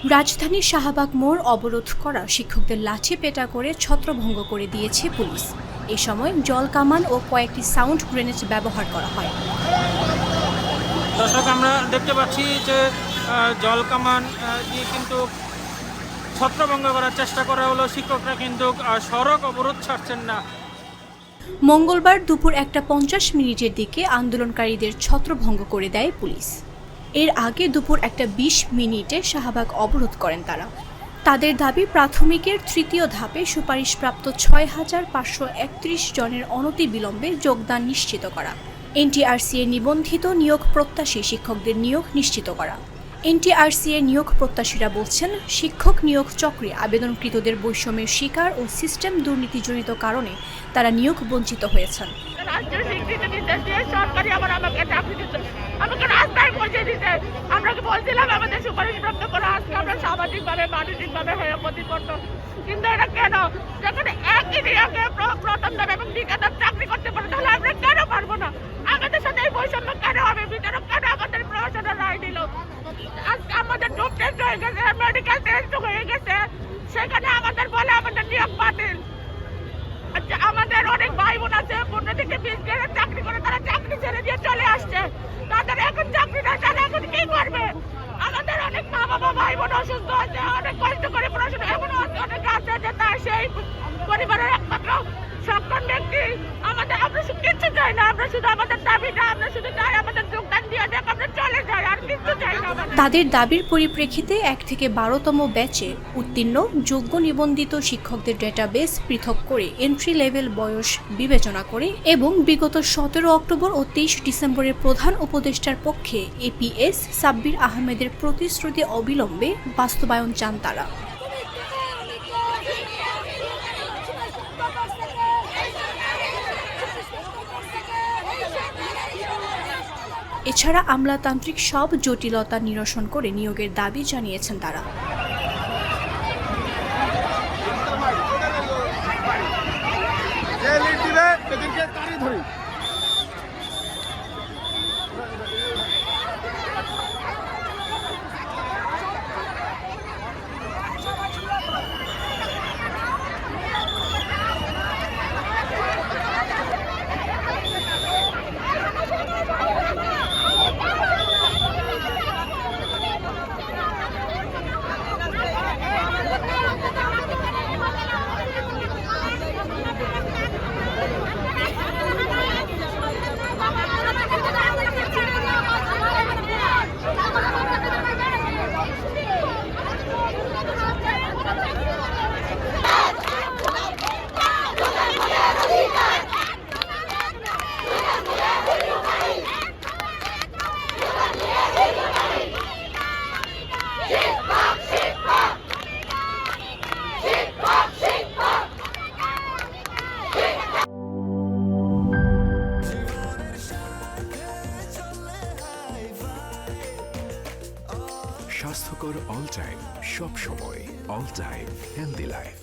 রাজধানীর শাহবাগ মোড় অবরোধ করা শিক্ষকদের লাঠি পেটা করে ছত্রভঙ্গ করে দিয়েছে পুলিশ। এ সময় জল কামান ও কয়েকটি সাউন্ড গ্রেনেড ব্যবহার করা হয়। দর্শক, আমরা দেখতে পাচ্ছি যে জল কামান দিয়ে কিন্তু ছত্রভঙ্গ করার চেষ্টা করা হলো। শিক্ষকরা কিন্তু সড়ক অবরোধ ছাড়ছেন না। মঙ্গলবার দুপুর 1:50 দিকে আন্দোলনকারীদের ছত্রভঙ্গ করে দেয় পুলিশ। এর আগে দুপুর 1:20 শাহবাগ অবরোধ করেন তারা। তাদের দাবি, প্রাথমিকের তৃতীয় ধাপে সুপারিশপ্রাপ্ত 6,531 জনের অনতিবিলম্বে যোগদান নিশ্চিত করা, এনটিআরসি এর নিবন্ধিত নিয়োগ প্রত্যাশী শিক্ষকদের নিয়োগ নিশ্চিত করা। এনটিআরসি এর নিয়োগ প্রত্যাশীরা বলছেন, শিক্ষক নিয়োগ চক্রে আবেদনকৃতদের বৈষম্যের শিকার ও সিস্টেম দুর্নীতিজনিত কারণে তারা নিয়োগ বঞ্চিত হয়েছেন। আমাদের সুপারিশপ্রাপ্ত করা আজকে আমরা সামাজিকভাবে মানসিকভাবে হয়ে প্রতিপন্ন, কিন্তু এটা কেন? যখন একই নিয়োগে প্রথম ধাপ এবং দ্বিতীয় ধাপ চাকরি করতে পারে, তাহলে আমরা কেন পারবো না? আমাদের সাথে এই বৈষম্য কেন হবে? বিচারক কেন আমাদের প্রশাসনের রায় দিল? আজকে আমাদের ডোপ টেস্ট হয়ে গেছে, মেডিকেল টেস্ট হয়ে গেছে, সেখানে আমাদের বলে আমাদের নিয়োগ বাতিল। আচ্ছা, আমাদের অনেক ভাই বোন আছে 15 থেকে 20 গ্রেডের চাকরি করে, তারা চাকরি ছেড়ে দিয়ে চলে আসছে। তাদের এখন চাকরি নেই, তারা এখন কি করবে? আমাদের অনেক মা বাবা ভাই বোন অসুস্থ আছে, অনেক কষ্ট করে পড়াশোনা, এমন অনেক আছে যে তার সেই পরিবারের একমাত্র সক্ষম ব্যক্তি। আমরা শুধু কিচ্ছু চাই না, আমরা শুধু আমাদের দাবিটা, আমরা শুধু চাই আমাদের যোগদান দিয়ে দেখ, আমরা চলে যাই, আর কিচ্ছু চাই না। তাদের দাবির পরিপ্রেক্ষিতে 1 থেকে 12তম ব্যাচে উত্তীর্ণ যোগ্য নিবন্ধিত শিক্ষকদের ডেটাবেস পৃথক করে এন্ট্রি লেভেল বয়স বিবেচনা করে এবং বিগত 17 অক্টোবর ও 23 ডিসেম্বরের প্রধান উপদেষ্টার পক্ষে এপিএস সাব্বির আহমেদের প্রতিশ্রুতি অবিলম্বে বাস্তবায়ন চান তারা। এছাড়া আমলাতান্ত্রিক সব জটিলতা নিরসন করে নিয়োগের দাবি জানিয়েছেন তারা। স্বাস্থ্যকর অল টাইম, সব সময় অল টাইম হেলদি লাইফ।